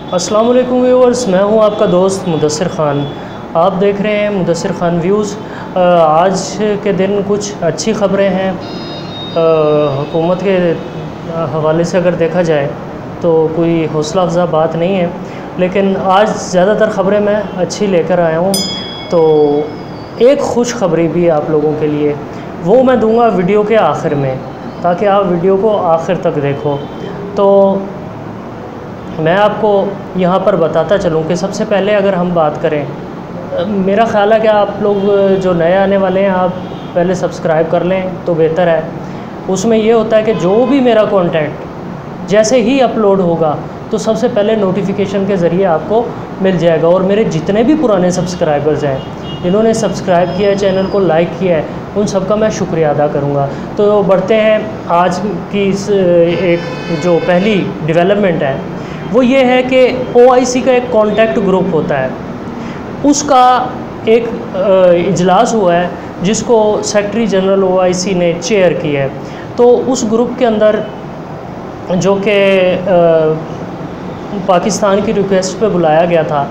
अस्सलाम वालेकुम व्यूअर्स, मैं हूं आपका दोस्त मुदस्सिर ख़ान। आप देख रहे हैं मुदस्सिर ख़ान व्यूज़। आज के दिन कुछ अच्छी ख़बरें हैं। हुकूमत के हवाले से अगर देखा जाए तो कोई हौसला अफ़ज़ा बात नहीं है, लेकिन आज ज़्यादातर ख़बरें मैं अच्छी लेकर आया हूं। तो एक खुशखबरी भी आप लोगों के लिए, वो मैं दूंगा वीडियो के आखिर में, ताकि आप वीडियो को आखिर तक देखो। तो मैं आपको यहाँ पर बताता चलूँ कि सबसे पहले अगर हम बात करें, मेरा ख़्याल है कि आप लोग जो नए आने वाले हैं, आप पहले सब्सक्राइब कर लें तो बेहतर है। उसमें ये होता है कि जो भी मेरा कंटेंट जैसे ही अपलोड होगा तो सबसे पहले नोटिफिकेशन के ज़रिए आपको मिल जाएगा। और मेरे जितने भी पुराने सब्सक्राइबर्स हैं, जिन्होंने सब्सक्राइब किया है, चैनल को लाइक किया है, उन सब का मैं शुक्रिया अदा करूँगा। तो बढ़ते हैं आज की इस एक जो पहली डेवलपमेंट है, वो ये है कि OIC का एक कॉन्टैक्ट ग्रुप होता है, उसका एक इजलास हुआ है जिसको सेक्रेटरी जनरल OIC ने चेयर किया है। तो उस ग्रुप के अंदर जो कि पाकिस्तान की रिक्वेस्ट पे बुलाया गया था,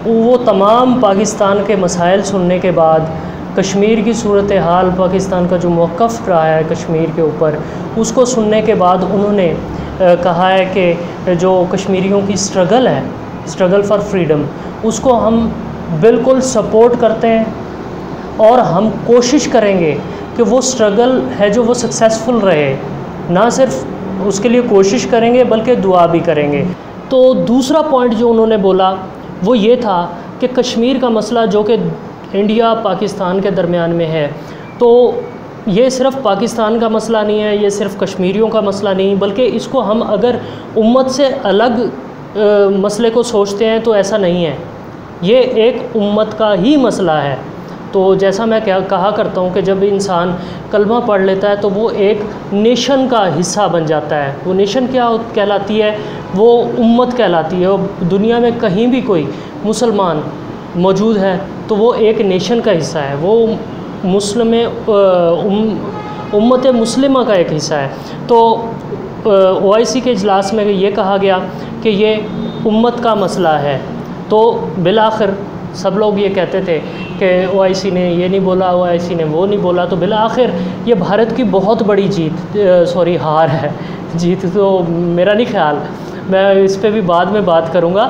वो तमाम पाकिस्तान के मसाइल सुनने के बाद, कश्मीर की सूरत हाल, पाकिस्तान का जो मौक़िफ़ रहा है कश्मीर के ऊपर, उसको सुनने के बाद उन्होंने कहा है कि जो कश्मीरियों की स्ट्रगल है, स्ट्रगल फॉर फ्रीडम, उसको हम बिल्कुल सपोर्ट करते हैं और हम कोशिश करेंगे कि वो स्ट्रगल है जो वो सक्सेसफुल रहे। ना सिर्फ उसके लिए कोशिश करेंगे बल्कि दुआ भी करेंगे। तो दूसरा पॉइंट जो उन्होंने बोला वो ये था कि कश्मीर का मसला जो कि इंडिया पाकिस्तान के दरमियान में है, तो ये सिर्फ़ पाकिस्तान का मसला नहीं है, ये सिर्फ़ कश्मीरियों का मसला नहीं, बल्कि इसको हम अगर उम्मत से अलग मसले को सोचते हैं तो ऐसा नहीं है, ये एक उम्मत का ही मसला है। तो जैसा मैं कहा करता हूँ कि जब इंसान कलमा पढ़ लेता है तो वो एक नेशन का हिस्सा बन जाता है। वो नेशन क्या कहलाती है? वो उम्मत कहलाती है। और दुनिया में कहीं भी कोई मुसलमान मौजूद है तो वो एक नेशन का हिस्सा है, वो उम्मत मुस्लिमा का एक हिस्सा है। तो OIC के इजलास में ये कहा गया कि ये उम्मत का मसला है। तो बिलाखिर सब लोग ये कहते थे कि OIC ने ये नहीं बोला, OIC ने वो नहीं बोला, तो बिलाखिर ये भारत की बहुत बड़ी हार है। जीत तो मेरा नहीं ख्याल, मैं इस पे भी बाद में बात करूँगा।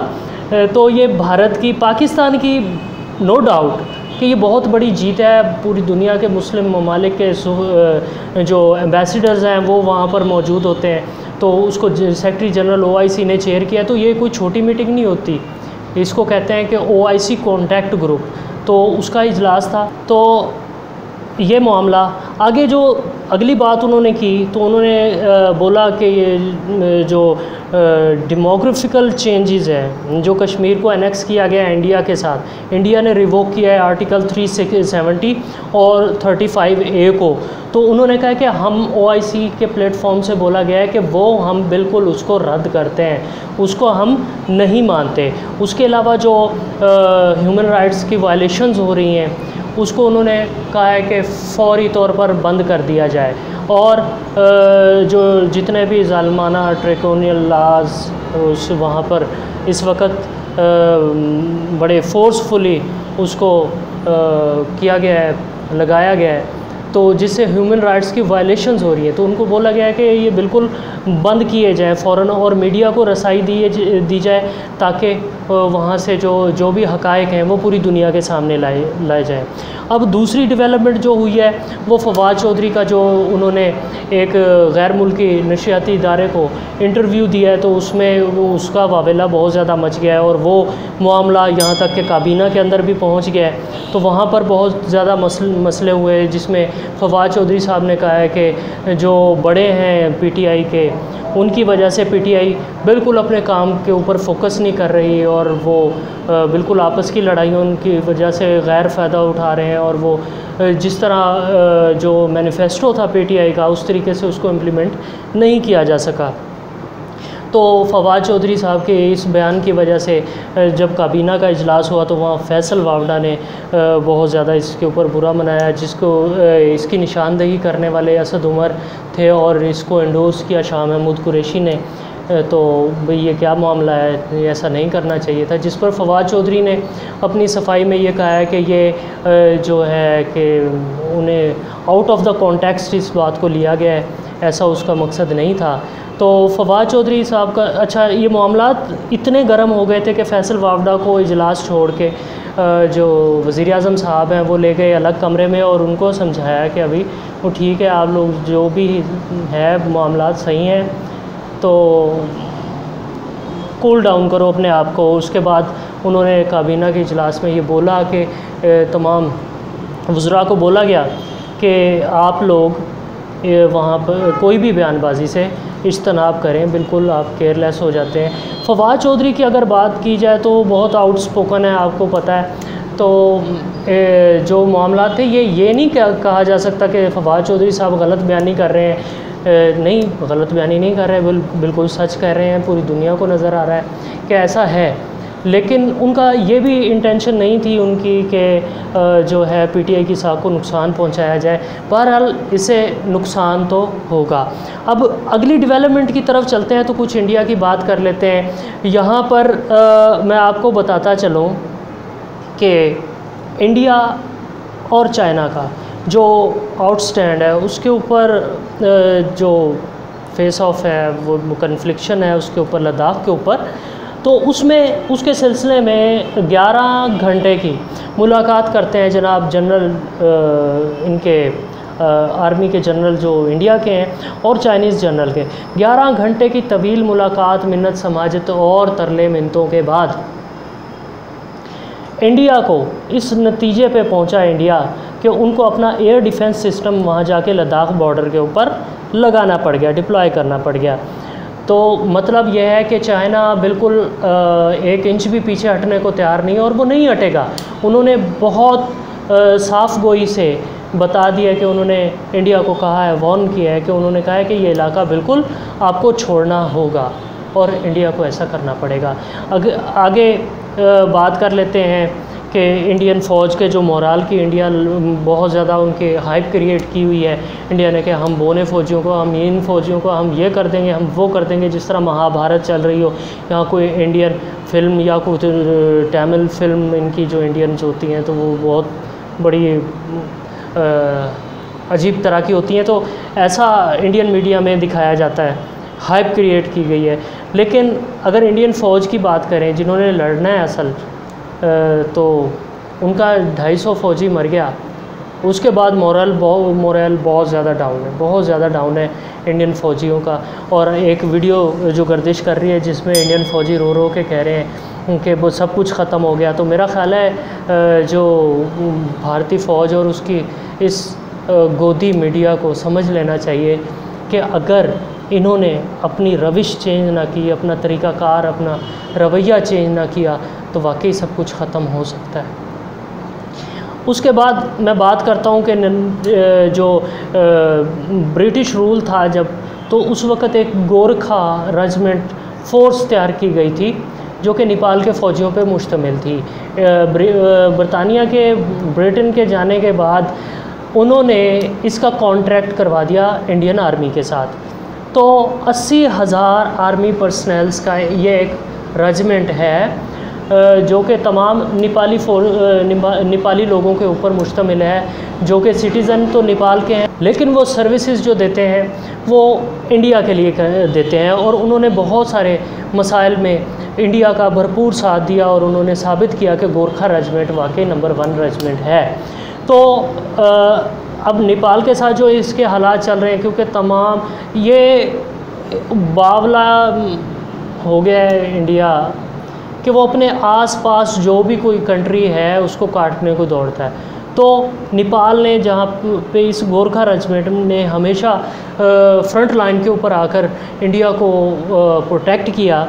तो ये भारत की, पाकिस्तान की नो डाउट कि ये बहुत बड़ी जीत है। पूरी दुनिया के मुस्लिम ममालिक के जो एम्बेसडर्स हैं वो वहाँ पर मौजूद होते हैं, तो उसको सेक्रेटरी जनरल OIC ने चेयर किया। तो ये कोई छोटी मीटिंग नहीं होती, इसको कहते हैं कि OIC कॉन्टैक्ट ग्रुप। तो उसका इजलास था। तो ये मामला आगे, जो अगली बात उन्होंने की, तो उन्होंने बोला कि ये जो डेमोग्राफिकल चेंजेस है, जो कश्मीर को एनेक्स किया गया है इंडिया के साथ, इंडिया ने रिवोक किया है आर्टिकल 370 और 35A को। तो उन्होंने कहा कि हम OIC के प्लेटफॉर्म से बोला गया है कि वो हम बिल्कुल उसको रद्द करते हैं, उसको हम नहीं मानते। उसके अलावा जो ह्यूमन राइट्स की वायलेशंस हो रही हैं, उसको उन्होंने कहा है कि फ़ौरी तौर पर बंद कर दिया जाए। और जो जितने भी ज़ालिमाना ड्रैकोनियल लॉज उस वहाँ पर इस वक्त बड़े फोर्सफुली उसको किया गया है, लगाया गया है, तो जिससे ह्यूमन राइट्स की वायलेशंस हो रही है, तो उनको बोला गया है कि ये बिल्कुल बंद किए जाएँ फ़ौरन, और मीडिया को रसाई दी जाए ताकि वहाँ से जो भी हक़ाइक़ हैं वो पूरी दुनिया के सामने लाए जाएँ। अब दूसरी डेवलपमेंट जो हुई है वो फवाद चौधरी का, जो उन्होंने एक गैर मुल्की नशियाती इदारे को इंटरव्यू दिया है, तो उसमें उसका वावेला बहुत ज़्यादा मच गया है और वो मामला यहाँ तक कि काबीना के अंदर भी पहुँच गया है। तो वहाँ पर बहुत ज़्यादा मसले हुए, जिसमें फवाद चौधरी साहब ने कहा है कि जो बड़े हैं PTI के, उनकी वजह से PTI बिल्कुल अपने काम के ऊपर फोकस नहीं कर रही, और वो बिल्कुल आपस की लड़ाइयों की वजह से गैर फ़ायदा उठा रहे हैं, और वो जिस तरह जो मैनिफेस्टो था PTI का, उस तरीके से उसको इम्प्लीमेंट नहीं किया जा सका। तो फवाद चौधरी साहब के इस बयान की वजह से जब काबीना का इजलास हुआ तो वहाँ फैसल वावडा ने बहुत ज़्यादा इसके ऊपर बुरा मनाया, जिसको इसकी निशानदेही करने वाले असद उमर थे और इसको एंडोर्स किया शाह महमूद कुरैशी ने। तो भाई ये क्या मामला है, ये ऐसा नहीं करना चाहिए था। जिस पर फवाद चौधरी ने अपनी सफाई में ये कहा है कि ये जो है कि उन्हें आउट ऑफ द कॉन्टेक्स्ट इस बात को लिया गया है, ऐसा उसका मकसद नहीं था। तो फवाद चौधरी साहब का अच्छा ये मामलात इतने गर्म हो गए थे कि फैसल वावडा को इजलास छोड़ के जो वज़ीर आज़म साहब हैं वो ले गए अलग कमरे में और उनको समझाया कि अभी वो ठीक है, आप लोग जो भी है मामलात सही हैं तो कूल डाउन करो अपने आप को। उसके बाद उन्होंने काबीना के इजलास में ये बोला कि तमाम वज़रा को बोला गया कि आप लोग वहाँ पर कोई भी बयानबाजी से इज्तनाब करें, बिल्कुल आप केयरलेस हो जाते हैं। फवाद चौधरी की अगर बात की जाए तो बहुत आउटस्पोकन है, आपको पता है। तो जो मामला थे ये नहीं कहा जा सकता कि फवाद चौधरी साहब गलत बयानी कर रहे हैं, नहीं गलत बयानी नहीं कर रहे हैं, बिल्कुल सच कह रहे हैं, पूरी दुनिया को नज़र आ रहा है कि ऐसा है। लेकिन उनका ये भी इंटेंशन नहीं थी उनकी कि जो है पीटीआई की साख को नुकसान पहुंचाया जाए। बहरहाल इससे नुकसान तो होगा। अब अगली डेवलपमेंट की तरफ चलते हैं तो कुछ इंडिया की बात कर लेते हैं। यहाँ पर मैं आपको बताता चलूँ कि इंडिया और चाइना का जो आउटस्टैंड है उसके ऊपर जो फेस ऑफ है वो कन्फ्लिक्शन है उसके ऊपर, लद्दाख के ऊपर, तो उसमें उसके सिलसिले में 11 घंटे की मुलाकात करते हैं जनाब जनरल इनके आर्मी के जनरल जो इंडिया के हैं और चाइनीज़ जनरल के। 11 घंटे की तवील मुलाकात, मिन्नत समाजत और तरले मिन्नतों के बाद इंडिया को इस नतीजे पे पहुंचा इंडिया कि उनको अपना एयर डिफेंस सिस्टम वहाँ जाके लद्दाख बॉर्डर के ऊपर लगाना पड़ गया, डिप्लॉय करना पड़ गया। तो मतलब यह है कि चाइना बिल्कुल 1 इंच भी पीछे हटने को तैयार नहीं है और वो नहीं हटेगा। उन्होंने बहुत साफ गोई से बता दिया कि उन्होंने इंडिया को कहा है, वार्न किया है कि उन्होंने कहा है कि ये इलाका बिल्कुल आपको छोड़ना होगा और इंडिया को ऐसा करना पड़ेगा। आगे बात कर लेते हैं कि इंडियन फ़ौज के जो मोराल की इंडिया बहुत ज़्यादा उनके हाइप क्रिएट की हुई है इंडिया ने कि हम बोने फ़ौजियों को, हम इन फ़ौजियों को हम ये कर देंगे, हम वो कर देंगे, जिस तरह महाभारत चल रही हो। यहाँ कोई इंडियन फ़िल्म या कुछ तमिल फ़िल्म इनकी जो इंडियन होती हैं तो वो बहुत बड़ी अजीब तरह की होती हैं, तो ऐसा इंडियन मीडिया में दिखाया जाता है, हाइप क्रिएट की गई है। लेकिन अगर इंडियन फ़ौज की बात करें जिन्होंने लड़ना है असल, तो उनका 250 फ़ौजी मर गया। उसके बाद मोरल बहुत ज़्यादा डाउन है, बहुत ज़्यादा डाउन है इंडियन फ़ौजियों का। और एक वीडियो जो गर्दिश कर रही है जिसमें इंडियन फ़ौजी रो रो के कह रहे हैं कि वो सब कुछ ख़त्म हो गया। तो मेरा ख़्याल है जो भारतीय फ़ौज और उसकी इस गोदी मीडिया को समझ लेना चाहिए कि अगर इन्होंने अपनी रविश चेंज ना की, अपना तरीक़ाकार, अपना रवैया चेंज ना किया तो वाकई सब कुछ ख़त्म हो सकता है। उसके बाद मैं बात करता हूँ कि जो ब्रिटिश रूल था जब, तो उस वक़्त एक गोरखा रेजिमेंट फ़ोर्स तैयार की गई थी जो कि नेपाल के फ़ौजियों पे मुश्तमिल थी। ब्रिटानिया के ब्रिटेन के जाने के बाद उन्होंने इसका कॉन्ट्रैक्ट करवा दिया इंडियन आर्मी के साथ। तो 80,000 आर्मी पर्सनल्स का ये एक रेजिमेंट है जो कि तमाम नेपाली लोगों के ऊपर मुश्तमिल है, जो कि सिटीज़न तो नेपाल के हैं लेकिन वो सर्विसेज जो देते हैं वो इंडिया के लिए देते हैं। और उन्होंने बहुत सारे मसाइल में इंडिया का भरपूर साथ दिया और उन्होंने साबित किया कि गोरखा रेजिमेंट वाकई नंबर 1 रेजिमेंट है। तो अब नेपाल के साथ जो इसके हालात चल रहे हैं, क्योंकि तमाम ये बावला हो गया है इंडिया कि वो अपने आसपास जो भी कोई कंट्री है उसको काटने को दौड़ता है। तो नेपाल ने जहाँ पे इस गोरखा रेजिमेंट ने हमेशा फ्रंट लाइन के ऊपर आकर इंडिया को प्रोटेक्ट किया,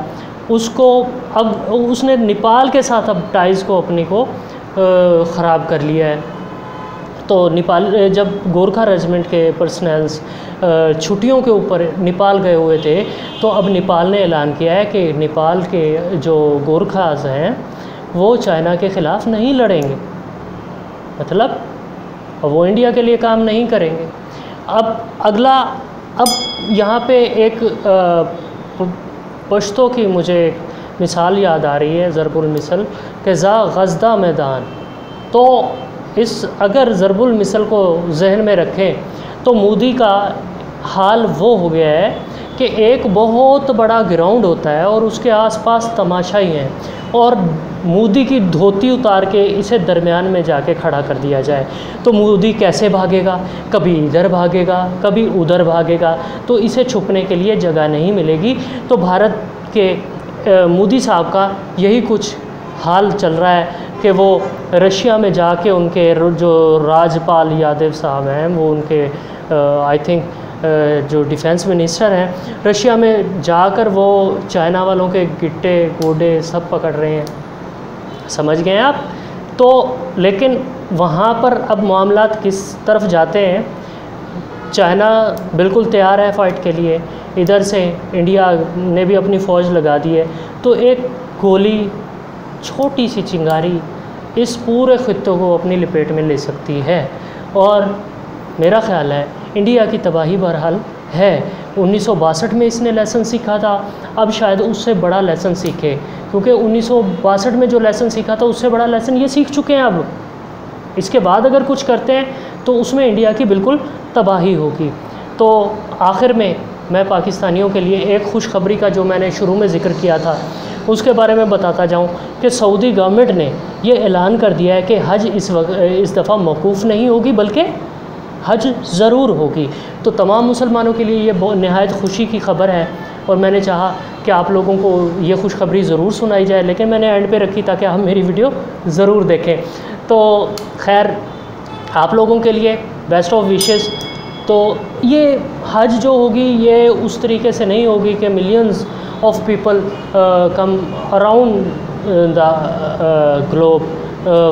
उसको अब उसने नेपाल के साथ अब टाइज़ को अपने को ख़राब कर लिया है। तो नेपाल जब गोरखा रेजिमेंट के पर्सनल्स छुट्टियों के ऊपर नेपाल गए हुए थे तो अब नेपाल ने ऐलान किया है कि नेपाल के जो गोरखास हैं वो चाइना के ख़िलाफ़ नहीं लड़ेंगे, मतलब वो इंडिया के लिए काम नहीं करेंगे। अब अगला, अब यहाँ पे एक पश्तो की मुझे एक मिसाल याद आ रही है, ज़रबुल मिसल के ज़ा गज़दा मैदान। तो इस अगर ज़रबुल मिसल को जहन में रखें तो मोदी का हाल वो हो गया है कि एक बहुत बड़ा ग्राउंड होता है और उसके आसपास तमाशा ही हैं, और मोदी की धोती उतार के इसे दरमियान में जाके खड़ा कर दिया जाए तो मोदी कैसे भागेगा, कभी इधर भागेगा कभी उधर भागेगा, तो इसे छुपने के लिए जगह नहीं मिलेगी। तो भारत के मोदी साहब का यही कुछ हाल चल रहा है कि वो रशिया में जाके उनके जो राजपाल यादव साहब हैं, वो उनके आई थिंक जो डिफेंस मिनिस्टर हैं, रशिया में जाकर वो चाइना वालों के गिट्टे गोडे सब पकड़ रहे हैं, समझ गए आप। तो लेकिन वहाँ पर अब मामलात किस तरफ जाते हैं, चाइना बिल्कुल तैयार है फ़ाइट के लिए, इधर से इंडिया ने भी अपनी फ़ौज लगा दी है, तो एक गोली छोटी सी चिंगारी इस पूरे खित्ते को अपनी लपेट में ले सकती है। और मेरा ख़्याल है इंडिया की तबाही बहरहाल है। 1962 में इसने लेसन सीखा था, अब शायद उससे बड़ा लेसन सीखे, क्योंकि 1962 में जो लेसन सीखा था उससे बड़ा लेसन ये सीख चुके हैं। अब इसके बाद अगर कुछ करते हैं तो उसमें इंडिया की बिल्कुल तबाही होगी। तो आखिर में मैं पाकिस्तानियों के लिए एक खुशखबरी का जो मैंने शुरू में ज़िक्र किया था उसके बारे में बताता जाऊं कि सऊदी गवर्नमेंट ने ये ऐलान कर दिया है कि हज इस दफ़ा मौकूफ़ नहीं होगी बल्कि हज ज़रूर होगी। तो तमाम मुसलमानों के लिए ये नहायत खुशी की ख़बर है, और मैंने चाहा कि आप लोगों को ये खुशखबरी ज़रूर सुनाई जाए, लेकिन मैंने एंड पे रखी ताकि हम मेरी वीडियो ज़रूर देखें। तो खैर आप लोगों के लिए बेस्ट ऑफ विशेस। तो ये हज जो होगी ये उस तरीके से नहीं होगी कि millions of people come around the globe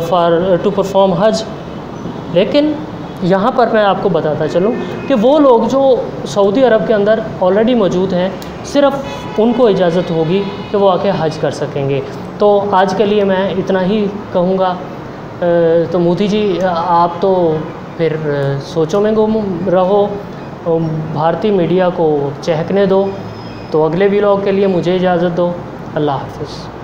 for to perform Hajj, लेकिन यहाँ पर मैं आपको बताता चलूँ कि वो लोग जो सऊदी अरब के अंदर ऑलरेडी मौजूद हैं सिर्फ़ उनको इजाज़त होगी कि वो आके हज कर सकेंगे। तो आज के लिए मैं इतना ही कहूँगा। तो मोदी जी आप तो फिर सोचों में गुम रहो, भारतीय मीडिया को चहकने दो। तो अगले व्लॉग के लिए मुझे इजाज़त दो। अल्लाह हाफ़िज़।